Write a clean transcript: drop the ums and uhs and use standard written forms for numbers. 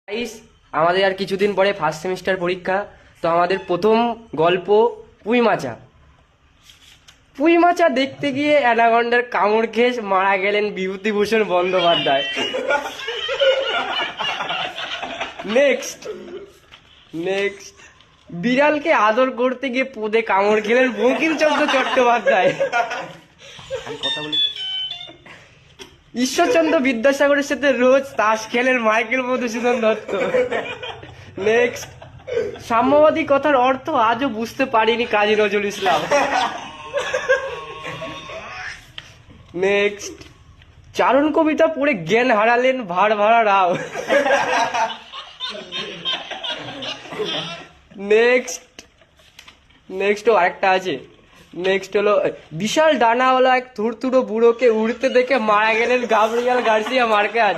Guys, আমাদের আর কিছুদিন পরে ফার্স্ট সেমিস্টার পরীক্ষা। তো আমাদের প্রথম গল্প পুঁই মাচা। পুঁই মাচা দেখতে গিয়ে অ্যানাকন্ডার কামড় খেয়ে মারা গেলেন বিভূতিভূষণ বন্দ্যোপাধ্যায়। নেক্সট নেক্সট বিড়ালকে আদর করতে গিয়ে পোদে কামড় খেলেন বঙ্কিমচন্দ্র চট্টোপাধ্যায়। আমি কথা বলি। ঈশ্বরচন্দ্র বিদ্যাসাগরের সাথে রোজ তাস খেলেন মাইকেল মধুসূদন দত্ত। নেক্সট সাম্যবাদী কথার অর্থ আজও বুঝতে পারিনি কাজী নজরুল ইসলাম। নেক্সট চারণ কবিতা পড়ে জ্ঞান হারালেন ভাড় রাও। নেক্সট নেক্সট আরেকটা আছে। নেক্সট হলো বিশাল ডানাওয়ালা এক থুরথুরো বুড়োকে উড়তে দেখে মারা গেলেন গাব্রিয়েল গার্সিয়া মার্কেজ।